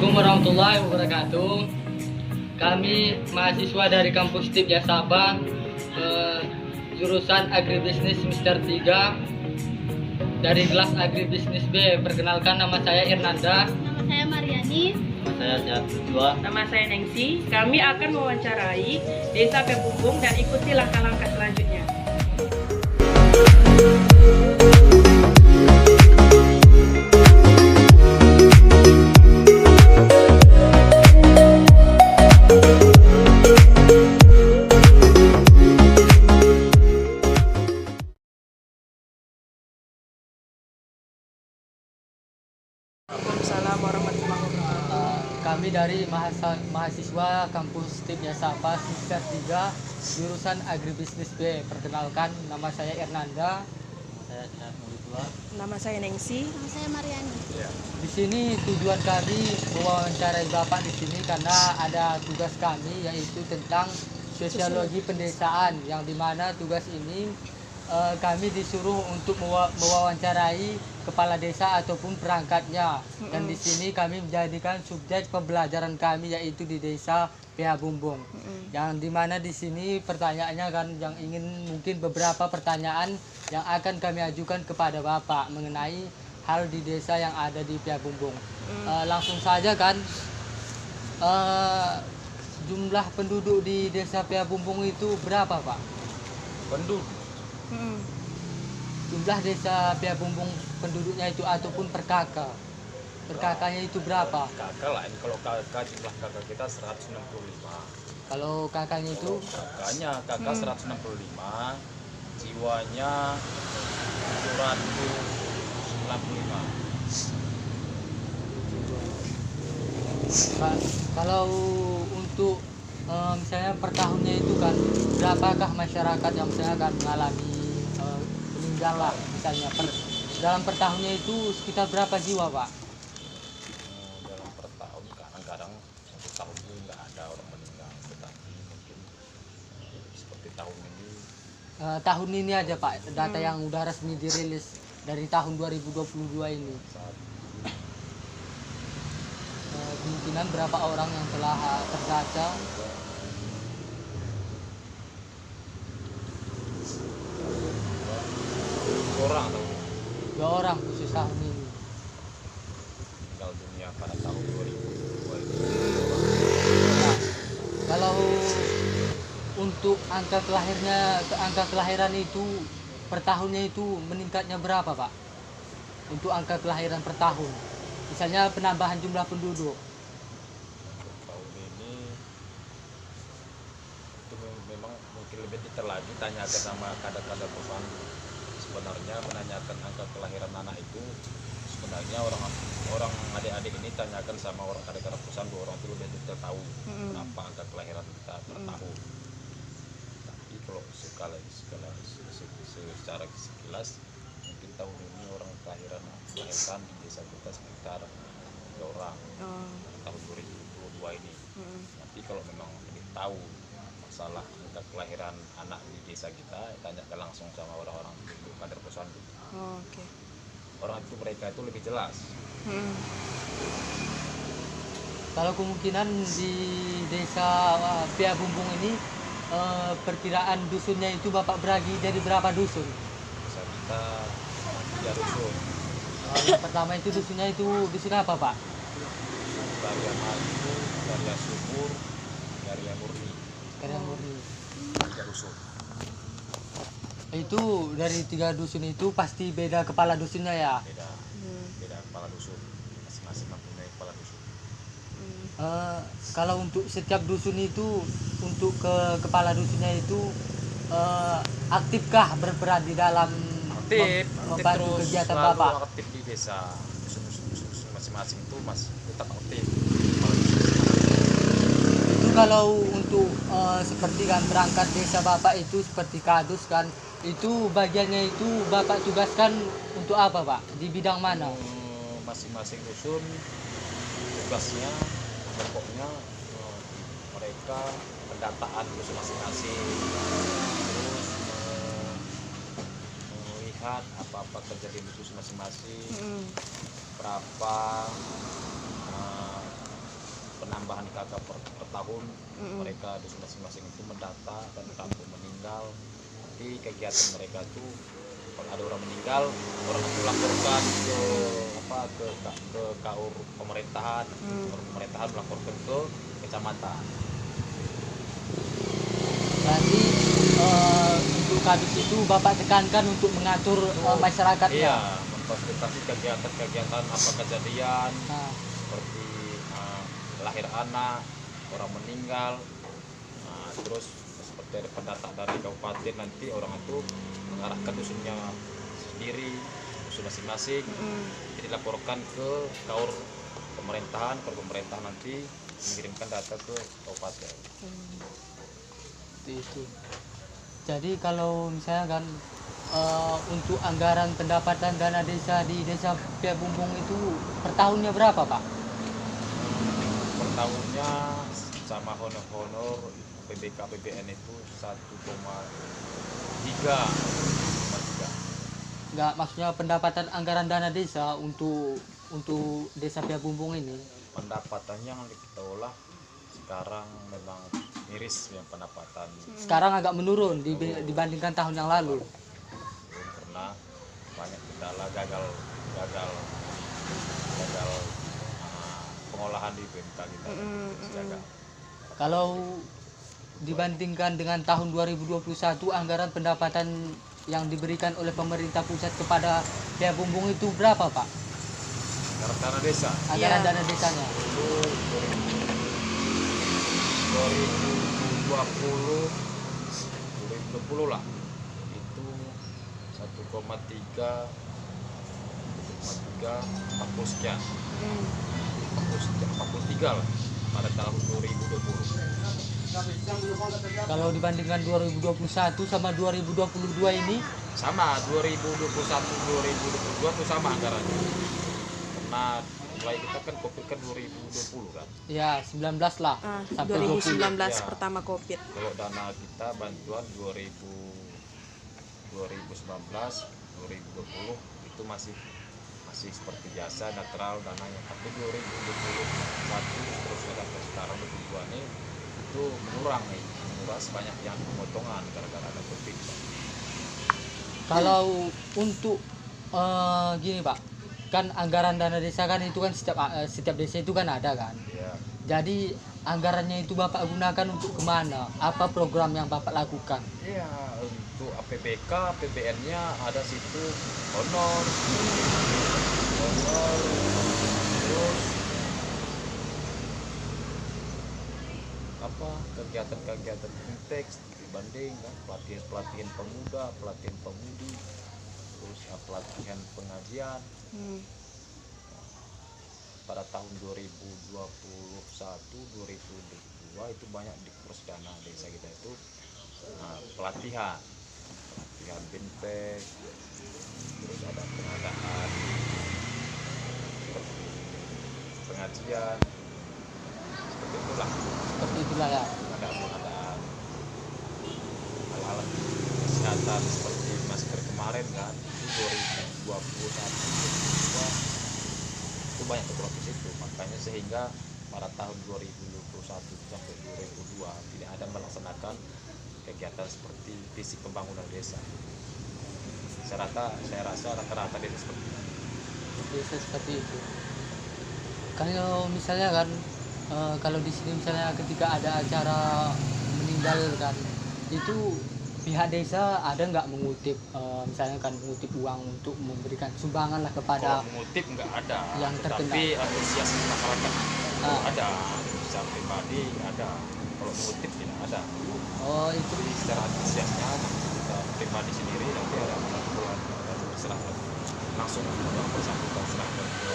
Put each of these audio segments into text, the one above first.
Assalamualaikum warahmatullahi wabarakatuh. Kami mahasiswa dari kampus TIP Sabah, jurusan Agribisnis Semester 3 dari kelas Agribisnis B. Perkenalkan, nama saya Irnanda. Nama saya Mariani. Nama saya Jatwa. Nama saya Nengsi. Kami akan mewawancarai Desa Pebumbung dan ikuti langkah-langkah selanjutnya. Waalaikumsalam warahmatullahi wabarakatuh. Kami dari mahasiswa kampus TIP Sabah Semester 3 jurusan Agribisnis B. Perkenalkan, nama saya Irnanda. Nama saya Jatwa. Nama saya Nengsi. Nama saya Mariani. Di sini tujuan kami mewawancarai Bapak di sini karena ada tugas kami yaitu tentang sosiologi pendesaan, yang dimana tugas ini kami disuruh untuk mewawancarai kepala desa ataupun perangkatnya. Dan di sini kami menjadikan subjek pembelajaran kami yaitu di desa PH Bumbung. Yang dimana di sini pertanyaannya kan yang ingin mungkin beberapa pertanyaan yang akan kami ajukan kepada Bapak mengenai hal di desa yang ada di PH Bumbung. Langsung saja kan, jumlah penduduk di desa PH Bumbung itu berapa, Pak? Penduduk Jumlah desa PH Bumbung penduduknya itu ataupun per kakak. Per kakaknya itu berapa? kakak lain, kalau kakak jumlah kakak kita 165. Kalau kakaknya itu Kakak 165, jiwanya 795. kalau untuk misalnya per tahunnya itu kan berapakah masyarakat yang misalnya akan mengalami meninggal lah misalnya dalam per tahunnya itu sekitar berapa jiwa, Pak? Dalam per tahun kadang-kadang satu tahun itu nggak ada orang meninggal, tetapi mungkin seperti tahun ini. Tahun ini aja, Pak, data yang udah resmi dirilis dari tahun 2022 ini. Kemungkinan berapa orang yang telah terdata? Orang atau 2 orang khusus tahun ini. meninggal dunia pada tahun 2022. Nah, kalau untuk angka kelahiran itu per tahunnya itu meningkatnya berapa, Pak? Untuk angka kelahiran per tahun, misalnya penambahan jumlah penduduk. Tahun ini itu memang mungkin lebih detail lagi, tanyakan sama kadang-kadang perusahaan. Sebenarnya menanyakan angka kelahiran anak itu sebenarnya orang adik-adik ini tanyakan sama orang kadang-kadang perusahaan, dua orang itu lebih detail tahu berapa angka kelahiran kita per tahun. Tapi kalau secara sekilas mungkin tahun ini orang melahirkan di desa kita sekitar 3 orang tahun 2022 ini. Nanti kalau memang lebih tahu masalah angka kelahiran anak di desa kita, tanyakan langsung sama orang-orang itu, kader perusahaan itu. Oke. Orang itu mereka itu lebih jelas. Kalau kemungkinan di desa PH Bumbung ini perkiraan dusunnya itu Bapak beragi dari berapa dusun? Desa kita 3 dusun. Yang pertama itu dusunnya itu dusun apa, Pak? Karya Maju, Karya Subur, Karya Murni. Karya Murni. 3 dusun. Itu dari 3 dusun itu pasti beda kepala dusunnya ya. Beda kepala dusun. Masing-masing mempunyai kepala dusun. Kalau untuk setiap dusun itu untuk kepala dusunnya itu aktifkah berperan di dalam membantu kegiatan selalu Bapak? aktif di desa. Dusun masing-masing itu tetap aktif. Itu kalau untuk seperti kan perangkat desa Bapak itu seperti kadus kan, itu bagiannya itu Bapak tugaskan untuk apa, Pak? Di bidang mana? Masing-masing dusun tugasnya pokoknya mereka pendataan dusun masing-masing, terus melihat apa-apa terjadi di dusun masing-masing, berapa penambahan kakak per tahun. Mereka dusun masing-masing itu mendata dan kampung meninggal. Nanti kegiatan mereka tuh kalau ada orang meninggal, orang itu laporkan ke KUR pemerintahan, pemerintahan melaporkan ke kecamatan. Berarti untuk kadis itu Bapak tekankan untuk mengatur masyarakatnya. Iya, memfasilitasi kegiatan-kegiatan apa kejadian Nah, seperti lahir anak, orang meninggal, terus seperti ada pendata dari kabupaten, nanti orang itu mengarahkan dusunnya sendiri, dusun masing-masing, jadi laporkan ke KUR pemerintahan, KUR pemerintahan nanti mengirimkan data ke kabupaten. seperti itu. Jadi kalau misalnya kan untuk anggaran pendapatan dana desa di desa Pia Bumbung itu per tahunnya berapa, Pak? Per tahunnya sama honor PBK PBN itu 1,3. Enggak, maksudnya pendapatan anggaran dana desa untuk desa Pia Bumbung ini. Pendapatannya yang kita olah sekarang memang miris yang pendapatan, Sekarang agak menurun dibandingkan tahun yang lalu. karena banyak kendala gagal pengolahan di BMK kita gagal. Kalau dibandingkan dengan tahun 2021, anggaran pendapatan yang diberikan oleh pemerintah pusat kepada Pia Bumbung itu berapa, Pak? Anggaran dana desa Anggaran Iya. dana desanya. itu 2020 lah, itu 1,3 40 sekian, 43 lah pada tahun 2020. Kalau dibandingkan 2021 sama 2022 ini, Sama 2021 2022 tuh sama anggarannya, karena mulai kita kan COVID kan 2020 kan. ya 19 lah sampai 20. 2019 Ya. pertama COVID. Kalau dana kita bantuan 2019 2020 itu masih seperti biasa netral dananya, tapi 2021 terus ada ke sekarang 2022 nih itu menguras banyak yang pemotongan gara-gara ada COVID. Kalau untuk gini, Pak, kan anggaran dana desa kan itu kan setiap desa itu kan ada kan. Ya, Jadi anggarannya itu Bapak gunakan untuk kemana? Apa program yang Bapak lakukan? iya, untuk APBK, APBN-nya ada situ honor, terus apa kegiatan-kegiatan inteks dibanding kan, pelatihan pemuda, pelatihan pemudi, terus pelatihan pengajian. Pada tahun 2021 2022 itu banyak di kurs dana desa kita itu pelatihan bintek, terus ada pengadaan seperti pengajian, seperti itulah, Seperti itulah ya. pengadaan alat kesehatan seperti masker kemarin kan, itu 2021 itu banyak keperluan di situ, makanya sehingga pada tahun 2021 sampai 2002 tidak ada melaksanakan kegiatan seperti visi pembangunan desa. Saya rasa rata-rata desa seperti itu. Desa seperti itu. Kalau misalnya kan kalau di sini misalnya ketika ada acara meninggal kan, itu pihak desa ada nggak mengutip misalnya kan mengutip uang untuk memberikan sumbangan lah kepada Kalau mengutip nggak ada, yang terkena. tapi antusias masyarakat ada, secara pribadi ada. Kalau mengutip tidak ada. Oh itu Jadi secara antusiasnya kita pribadi sendiri nanti ada bantuan serahkan langsung yang bersangkutan serahkan ke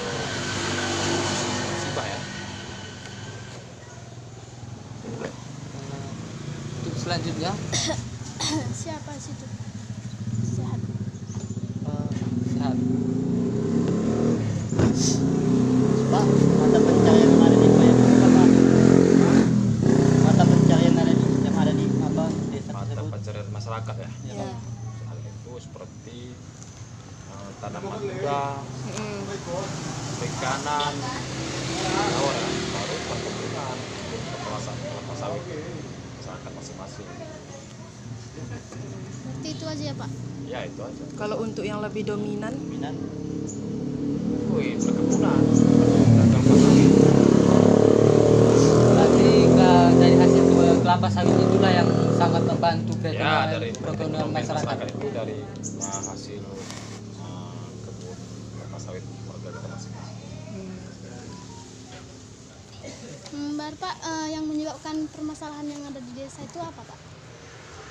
musibah ya. untuk selanjutnya Siapa situ? Sehat. sehat. Pak, mata pencarian yang ada di Payakumbuh apa? Mata pencarian yang ada di apa desa Mata tersebut? pencarian masyarakat ya. Ya. Hal itu seperti tanaman muda, perikanan, sawah ya, baru perkebunan, kelapa sawit masyarakat masing-masing. Berarti itu aja ya Pak. Ya itu aja. Kalau untuk yang lebih dominan, Wih, perkebunan, kelapa sawit. Berarti dari hasil kelapa sawit itulah yang sangat membantu Ya dari perekonomian masyarakat. itu dari hasil kebun kelapa sawit warga kita masing-masing. Bapak, yang menyebabkan permasalahan yang ada di desa itu apa Pak?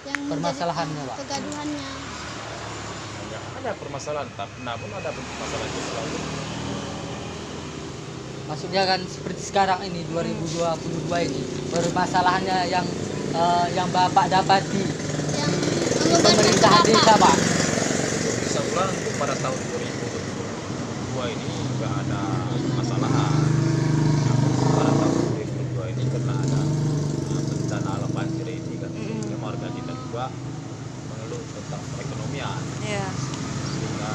Yang Permasalahannya, Pak? kegaduhannya. Ya, ada permasalahan, tapi namun ada permasalahan itu selalu. Maksudnya kan seperti sekarang ini 2022 ini permasalahannya yang Bapak dapati Yang di membebankan pemerintahan Bapak. desa, Pak. Bisa ulang untuk pada tahun 2022 ini nggak ada masalah. Namun pada tahun 2022 ini karena ada bencana alam banjir ini kan, sehingga warga kita juga mengeluh tentang perekonomian, ya. sehingga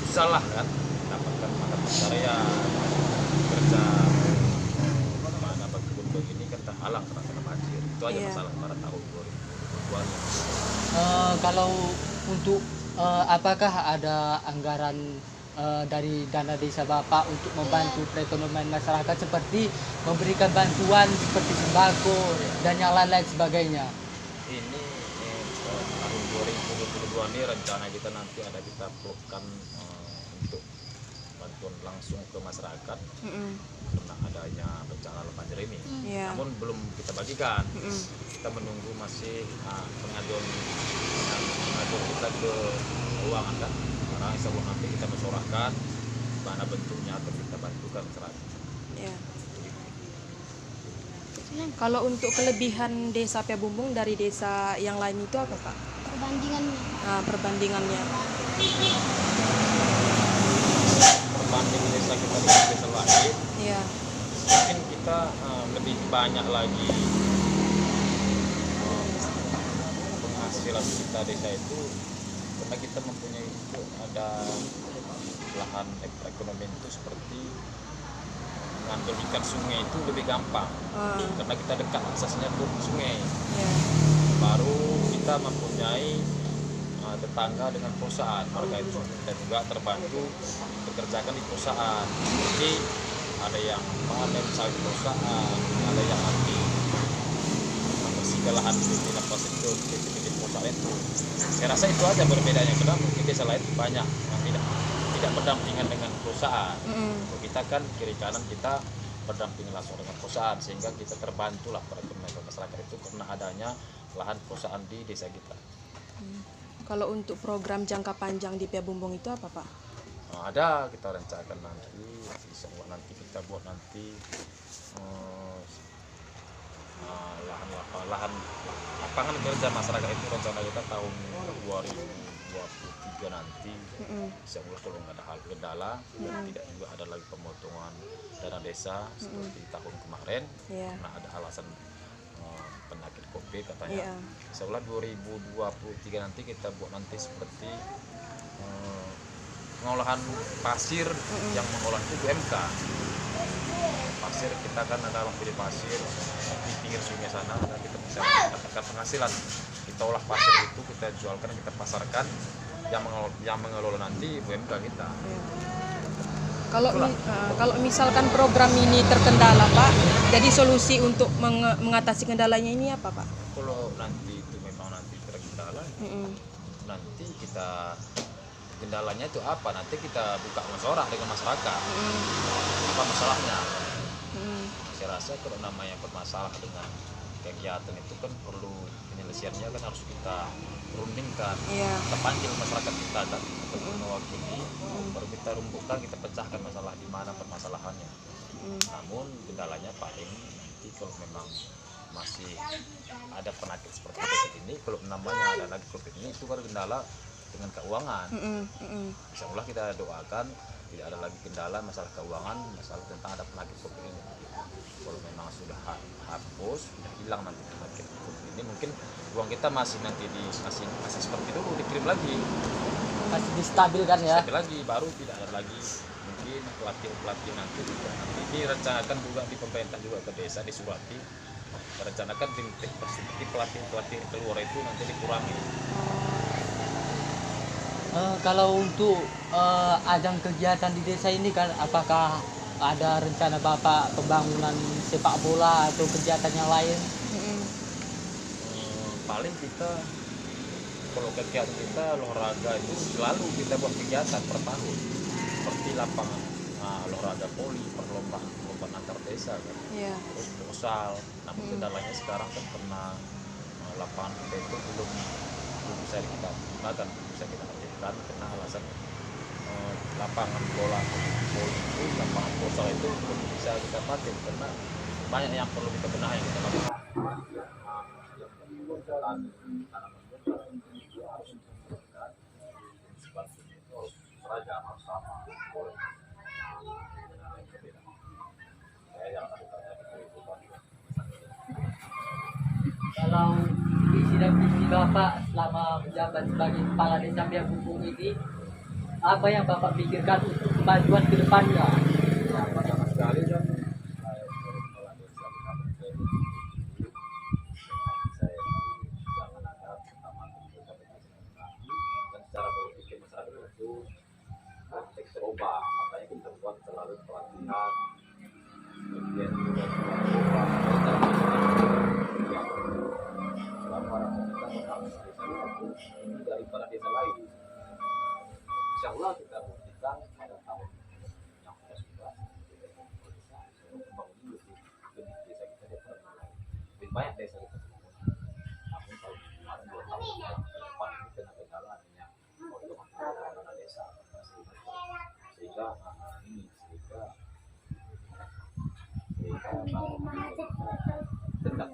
susah lah kan dapatkan mata pencarian, kerja mana berkebun begini kan terhalang karena kena banjir. Itu aja Iya. masalah pada tahun 2022 ini. Kalau untuk apakah ada anggaran dari dana desa Bapak untuk membantu perekonomian masyarakat seperti memberikan bantuan seperti sembako dan yang lain-lain sebagainya? Ini tahun 2022 ini rencana kita nanti ada kita plotkan untuk bantuan langsung ke masyarakat karena adanya bencana alam banjir ini. Ya. Namun belum kita bagikan. Kita menunggu masih pengaduan kita ke keuangan kan. Karena insya Allah nanti kita mensorahkan mana bentuknya atau kita bantukan masyarakat. Ya. Kalau untuk kelebihan desa Pia Bumbung dari desa yang lain itu apa Pak? Perbandingannya. Perbandingannya. Perbanding desa kita dengan desa lain, Ya. mungkin kita lebih banyak lagi penghasilan kita desa itu karena kita mempunyai itu ada lahan perekonomian itu seperti mengambil ikan sungai itu lebih gampang karena kita dekat aksesnya ke sungai. Ya. Baru kita mempunyai tetangga dengan perusahaan warga itu dan juga terbantu bekerjakan di perusahaan. Jadi ada yang panen sawit perusahaan, ada yang nanti bersihkan lahan di lapas itu di perusahaan itu. Saya rasa itu aja berbedanya karena mungkin desa lain banyak yang tidak berdampingan dengan perusahaan. Kalau kita kan kiri kanan kita berdampingan langsung dengan perusahaan sehingga kita terbantulah perekonomian masyarakat itu karena adanya lahan perusahaan di desa kita. Kalau untuk program jangka panjang di Pia Bumbung itu apa Pak? Ada kita rencanakan nanti, insya Allah nanti kita buat nanti lahan lapangan kerja masyarakat itu rencana kita tahun 2023 nanti. Insya Allah kalau nggak ada hal kendala dan tidak juga ada lagi pemotongan dana desa seperti tahun kemarin karena ada alasan penyakit COVID katanya. Insya Allah 2023 nanti kita buat nanti seperti pengolahan pasir yang mengolah itu UMK. Pasir kita kan ada lampiri pasir di pinggir sungai sana dan kita bisa mendapatkan penghasilan. Kita olah pasir itu kita jualkan, kita pasarkan, yang mengelola nanti UMK kita. Kalau misalkan program ini terkendala Pak, jadi solusi untuk mengatasi kendalanya ini apa Pak? Kalau nanti itu memang nanti terkendala, nanti kita kendalanya itu apa? Nanti kita buka musyawarah dengan masyarakat. Apa masalahnya? Saya rasa kalau namanya bermasalah dengan kegiatan itu kan perlu penyelesaiannya kan harus kita rundingkan. Kita panggil masyarakat kita dan untuk mewakili, baru kita rumputkan, kita pecahkan masalah di mana permasalahannya. Namun kendalanya paling nanti kalau memang masih ada penyakit seperti COVID ini, kalau namanya ada lagi COVID ini itu kan kendala dengan keuangan. Insya Allah kita doakan tidak ada lagi kendala masalah keuangan, masalah tentang ada penyakit COVID ini. Kalau memang sudah hapus, sudah hilang nanti penyakit COVID ini, mungkin uang kita masih nanti masih seperti dulu, dikirim lagi, Masih distabilkan ya. stabil lagi, baru tidak ada lagi mungkin mungkin pelatih nanti juga. Nanti direncanakan juga di pemerintah juga ke desa di Surati, merencanakan tim pelatih keluar itu nanti dikurangi. Kalau untuk ajang kegiatan di desa ini kan, apakah ada rencana Bapak pembangunan sepak bola atau kegiatan yang lain? Paling kita kalau kegiatan kita olahraga itu selalu kita buat kegiatan per tahun, seperti lapangan olahraga poli, perlombaan antar desa kan, Iya. terus futsal. Namun kendalanya sekarang kan karena lapangan kita itu belum bisa kita gunakan, belum bisa kita aktifkan karena alasan lapangan bola poli itu, lapangan futsal itu belum bisa kita pakai karena banyak yang perlu kita benahi kita lakukan. Kalau visi dan misi Bapak selama menjabat sebagai kepala desa Piak Bubung ini, apa yang Bapak pikirkan untuk kemajuan ke depannya? Pertama sekali kan secara berpikir masyarakat itu konteks berubah, makanya kita buat selalu pelatihan, kemudian juga daripada desa lain. Insya Allah kita buktikan pada tahun yang sudah pembangunan lebih desa kita lebih banyak desa kita. Namun kalau kemarin 2 tahun ke depan ini kena kendala adanya otomatis desa sehingga tetap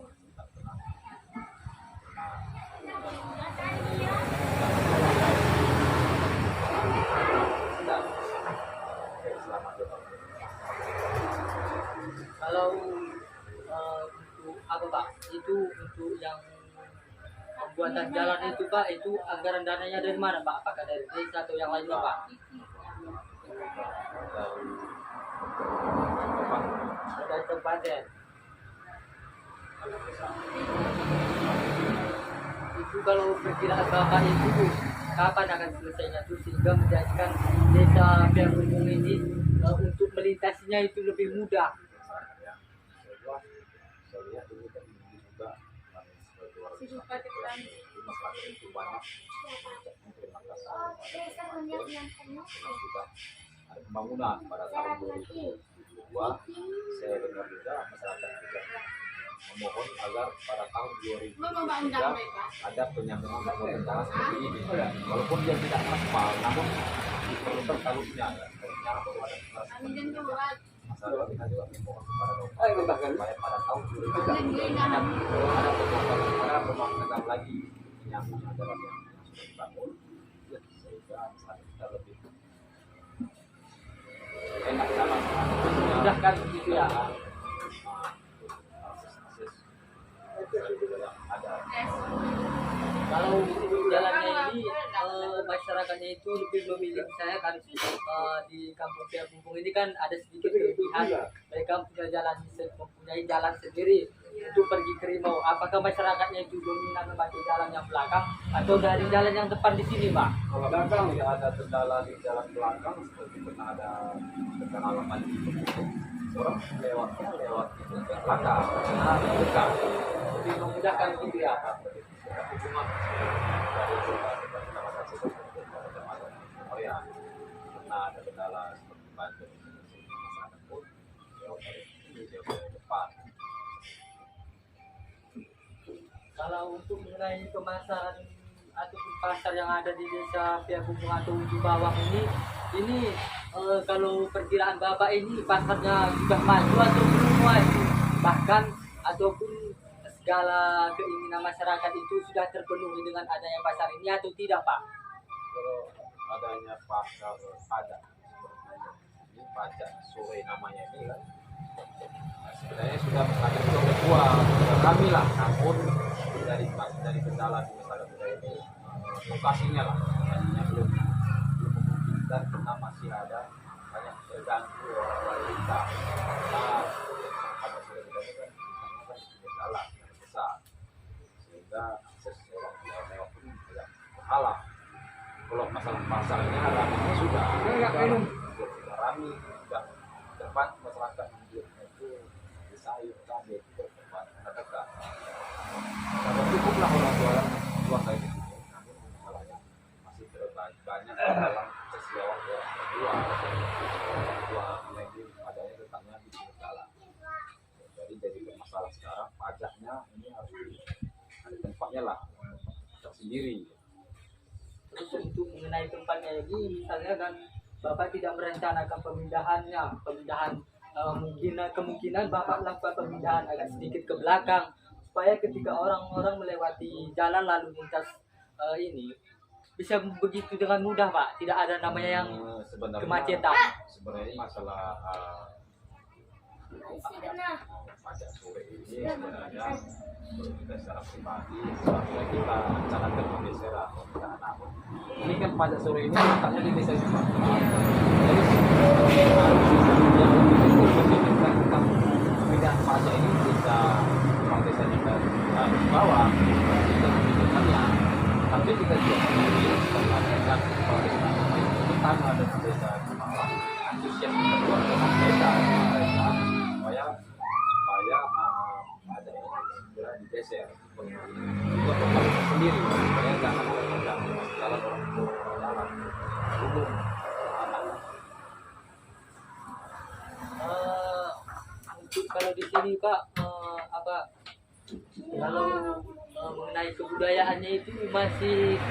Kalau untuk apa Pak? Itu untuk yang pembuatan jalan itu Pak, itu anggaran dananya dari mana Pak? Apakah dari desa atau yang lainnya Pak? Dari kabupaten. Itu kalau perkiraan Bapak itu kapan akan selesainya itu sehingga menjadikan desa Piak Bubung ini untuk melintasinya itu lebih mudah. Saya lihat ini kan juga masyarakat itu banyak. Terima kasih sudah ada pembangunan pada tahun 2022. Saya dengar juga masyarakat juga memohon agar pada tahun 2023 ada penyambungan pemerintahan seperti ini. Walaupun dia tidak aspal, namun diperlukan talusnya ya. Masyarakat kita juga memohon kepada Bapak supaya pada tahun 2023 ada pembangunan lagi menyambung jalan yang sudah dibangun, sehingga masyarakat kita lebih enak dalam Mudahkan begitu ya. Kalau jalannya ini masyarakatnya itu lebih memilih, saya kan di kampung Piak Bubung ini kan ada sedikit kelebihan, mereka mempunyai jalan sendiri untuk pergi ke Rimau. Apakah masyarakatnya itu dominan memakai jalan yang belakang atau dari jalan yang depan di sini Pak? kalau belakang ya ada kendala di jalan belakang seperti pernah ada pengalaman di orang lewat di belakang dekat Lebih memudahkan gitu ya. tapi cuma dari Korea karena ada kendala seperti banjir masyarakat pun lewat dari depan. Kalau untuk mengenai pemasaran ataupun pasar yang ada di desa Piak Bubung atau Ujung Bawang ini kalau perkiraan Bapak ini pasarnya sudah maju atau belum maju, bahkan ataupun segala keinginan masyarakat itu sudah terpenuhi dengan adanya pasar ini atau tidak Pak? Kalau adanya pasar ada ini pajak sore namanya ini kan sebenarnya sudah ada kedua kami lah, namun dari kendala di masyarakat kita ini lokasinya lah lokasinya belum memungkinkan karena masih ada banyak terganggu orang lalu lintas. Nah, pada sore kita itu kan jalan yang besar, sehingga akses orang lewat pun agak terhalang. Kalau masalah pasalnya ramainya sudah rame, sudah depan masyarakat hidupnya itu di sayur cabai itu depan dekat. Kalau cukuplah orang tua kayak gitu, namun masalahnya masih banyak dalam sesiawang orang berdua lagi adanya letaknya di pinggir jalan. Jadi bermasalah sekarang pajaknya ini harus ada tempatnya lah, tidak sendiri. Terus untuk mengenai tempatnya ini, misalnya kan Bapak tidak merencanakan pemindahan kemungkinan Bapak lakukan pemindahan agak sedikit ke belakang supaya ketika orang-orang melewati jalan lalu lintas ini bisa begitu dengan mudah, Pak. Tidak ada namanya yang Sebenarnya kemacetan. sebenarnya masalah pajak sore ini sebenarnya kalau kita secara pribadi sebenarnya kita rencanakan penggeseran pemindahan. Ini kan pajak sore ini letaknya di desa Jepang. Jadi yang memikirkan tentang pemindahan pajak ini bisa memang desa kita di bawah kita memikirkannya. Tapi kita juga sendiri mengatakan kita ada di desa Jepang antusias kita buat dengan desa supaya ada ini segera digeser buat orang sendiri supaya jangan mengganggu jalan orang jalan umum anak. Untuk kalau di sini Pak kalau mengenai kebudayaannya itu masih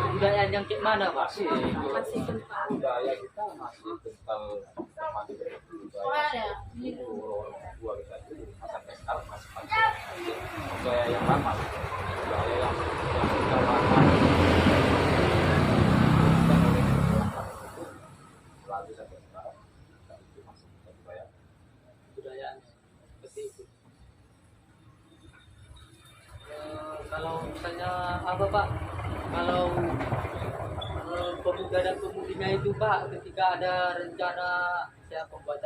kebudayaan yang kayak mana, Pak? Masih budaya kita masih kental mati budaya itu orang tua kita itu sampai sekarang masih pakai budaya yang lama, budaya yang kita lama selalu sampai sekarang itu masih budaya Kebudayaan seperti itu. Kalau misalnya apa Pak, kalau pemuda dan pemudinya itu Pak, ketika ada rencana membuat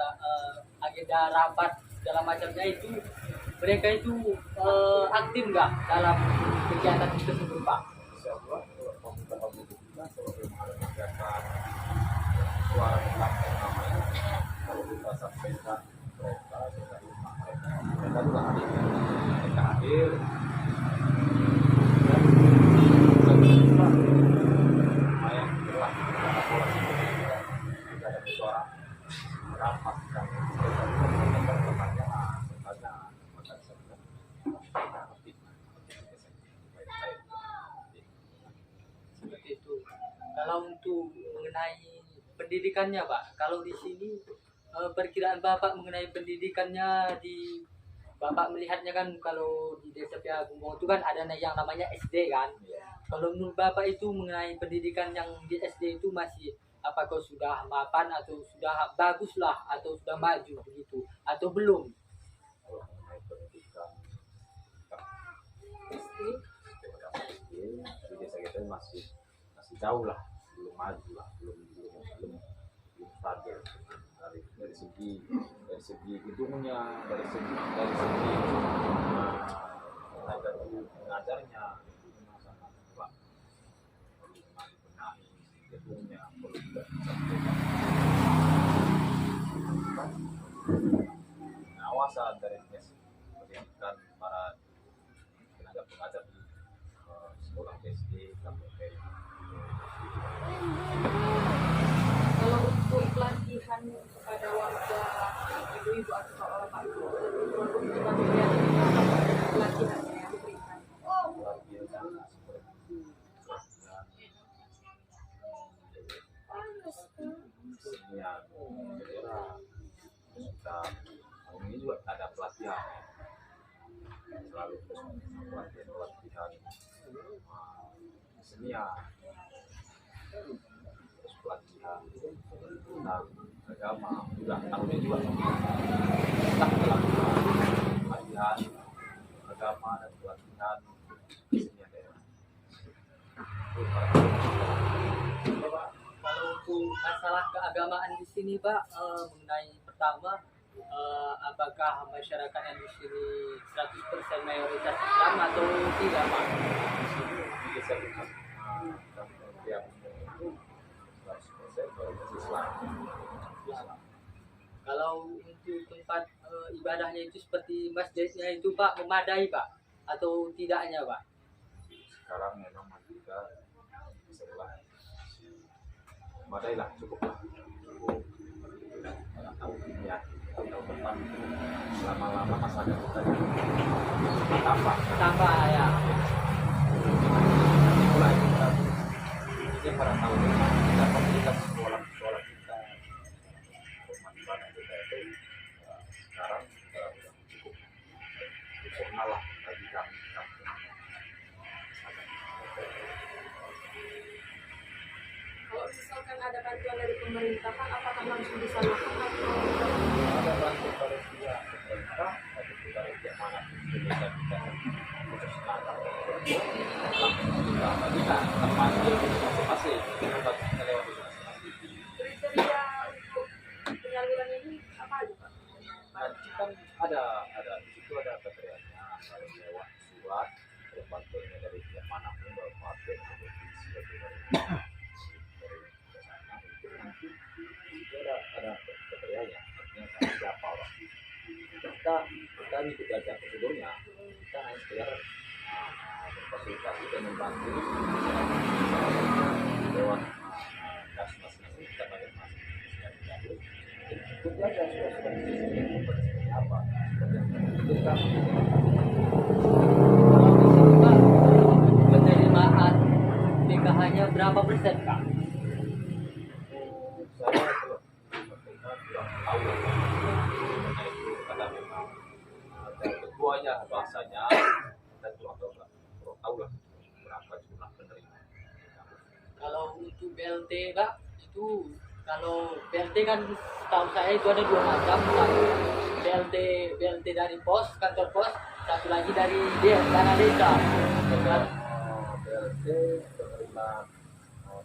agenda rapat segala macamnya itu, mereka itu aktif nggak dalam kegiatan tersebut Pak? Insyaallah pemuda-pemudi kita kalau belum ada kegiatan suara kita namanya kalau kita sampaikan mereka juga hadir, mereka hadir. Seperti itu. Kalau untuk mengenai pendidikannya Pak, kalau di sini perkiraan Bapak mengenai pendidikannya di Bapak melihatnya kan kalau di desa Pia Bumbong itu kan ada yang namanya SD kan. Kalau menurut Bapak itu mengenai pendidikan yang di SD itu masih apakah sudah mapan atau sudah bagus lah atau sudah maju begitu atau belum? Kalau mengenai pendidikan di desa kita masih jauh lah, belum maju lah, belum stabil dari segi gedungnya, dari segi tenaga pengajarnya itu memang sangat kurang. Perlu dibenahi gedungnya, perlu juga disampaikan pengawasan dari dinas pendidikan para tenaga pengajar di sekolah SD sampai TK. Kalau untuk pelatihan kepada warga ibu-ibu atau bapak-bapak itu pelatihannya yang diberikan. Pelatihan seperti kesenian daerah kita ini juga ada pelatihan selalu pelatihan kesenian, terus pelatihan tentang agama juga tahunnya juga kita melakukan pelatihan agama dan pelatihan kesenian daerah. Kalau untuk masalah keagamaan di sini Pak, mengenai pertama, apakah masyarakat yang di sini 100% mayoritas Islam atau tidak Pak? Di desa kita yang itu 100% mayoritas Islam. Kalau untuk tempat ibadahnya itu seperti masjidnya itu Pak, memadai Pak atau tidaknya Pak? Sekarang memang kita setelah madailah cukup lah. Tahun ini ya, tahun depan lama-lama masyarakat kita tambah Ya. mulai kita ini pada tahun depan kita komunitas sekolah kita rumah ibadah kita itu sekarang cukup sempurna lah bagi kami kampung. Kalau misalkan ada bantuan dari pemerintah, Pak, apakah langsung disalurkan atau Ada bantuan dari pihak pemerintah, ada juga dari pihak mana pun bisa kita khusus Natal kita bagikan tempat masing-masing kita bagikan lewat masing-masing. kriteria untuk penyaluran ini apa aja, Pak? Nanti kan ada di situ ada kriterianya, ada lewat surat, ada bantuannya dari pihak manapun, dari partai, dari provinsi, atau dari sana itu nanti itu ada kriterianya, artinya siapa orang. Kita mengikuti aja prosedurnya, kita hanya sekedar berkonsultasi dan membantu lewat kas masing-masing kita pada masing-masing ikuti aja sudah seperti apa seperti kita Kalau di sini Pak, penerimaan PKH-nya berapa persen Pak? saya kalau mereka kurang tahu karena itu karena memang ada ketuanya bahasanya kita kurang tahu lah berapa jumlah penerima. Kalau untuk BLT Pak, itu kalau BLT kan setahu saya itu ada dua macam, satu BLT dari pos, kantor pos, satu lagi dari dana desa. Kan? BLT penerima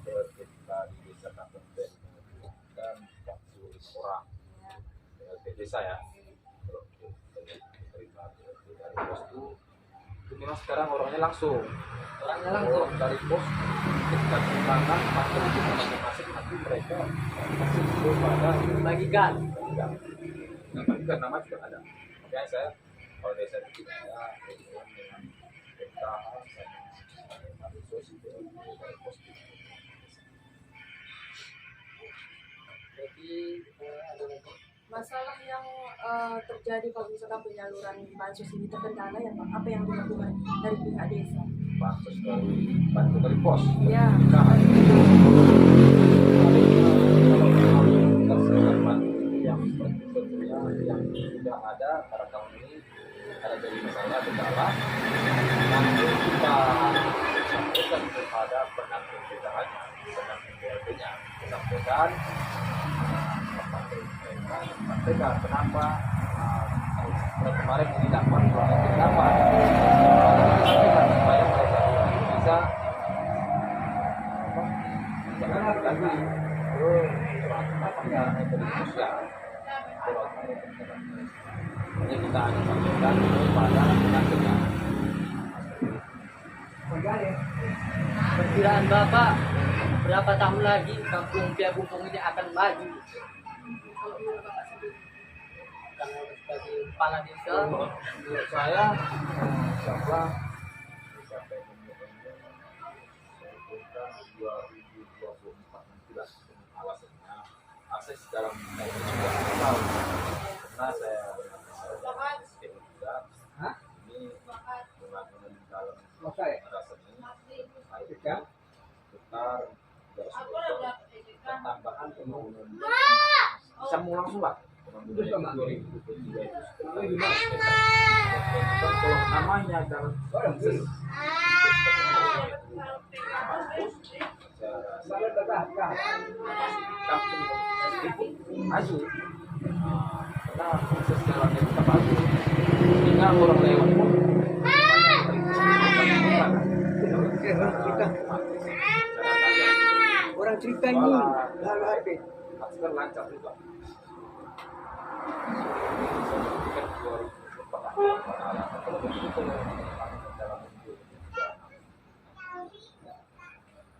BLT kita di desa Kampung Ben dan 40 orang BLT desa ya. Kalau penerima BLT dari pos itu memang sekarang orangnya langsung dari pos ketika ditangan masuk itu masing-masing nanti mereka masih itu pada Bagikan. bagikan nama juga ada. Makanya saya kalau desa itu tidak ada hubungan dengan PKH sama Madusos itu dari pos itu. Jadi ada lagi. Masalah yang terjadi kalau misalkan penyaluran bansos ini terkendala ya, Pak, apa yang dilakukan dari pihak desa? Bansos dari bantu dari pos. Iya. PKH. Yang tentunya yang sudah ada pada tahun ini ada dari misalnya kendala nanti kita sampaikan kepada penanggung PKH-nya, penanggung BLT-nya, sampaikan kenapa kemarin ini dapat kenapa sampaikan supaya mereka bisa jangan lagi apakah Indonesia ini kita hanya sampaikan kepada penangguhnya. Perkiraan Bapak berapa tahun lagi kampung Pia Bumpung ini akan maju? Kalau sebagai kepala desa, Menurut saya insyaallah sampai bukan 2024 nanti lah alasannya akses dalam ini juga tahu karena saya SDM juga ini pembangunan dalam rasanya sekitar 300 dan tambahan pembangunan bisa mau langsung lah pembangunan 2023 itu kalau namanya dalam proses kampung maju karena proses jalannya kita bagus sehingga orang lewat pun orang cerita ini. Kan lancar juga.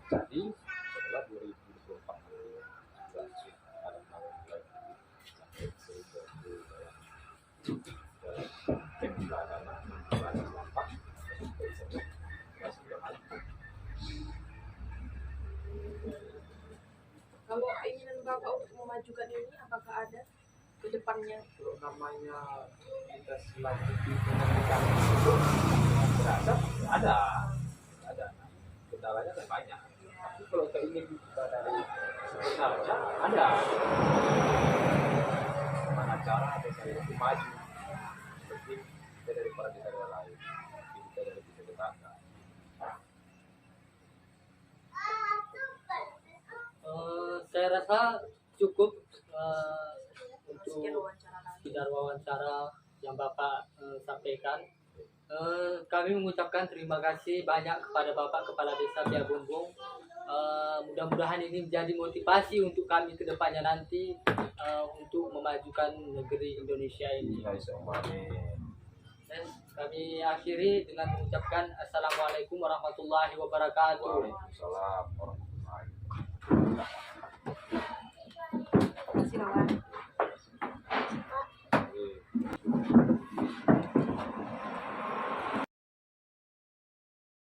Jadi setelah 2024 ada Kalau keinginan Bapak untuk memajukan ini, apakah ada ke depannya? kalau namanya kita selanjutnya dengan itu berasa ada kendalanya kan banyak, tapi kalau keinginan kita dari sebenarnya ada mana cara desa itu maju seperti kita daripada desa lain, kita dari desa tetangga. Saya rasa cukup untuk Sekian wawancara kami. sekedar wawancara yang Bapak sampaikan. Kami mengucapkan terima kasih banyak kepada Bapak Kepala Desa Pia Bumbung. Mudah-mudahan ini menjadi motivasi untuk kami ke depannya nanti untuk memajukan negeri Indonesia ini. Ya, insyaallah. Dan kami akhiri dengan mengucapkan Assalamualaikum warahmatullahi wabarakatuh. Waalaikumsalam warahmatullahi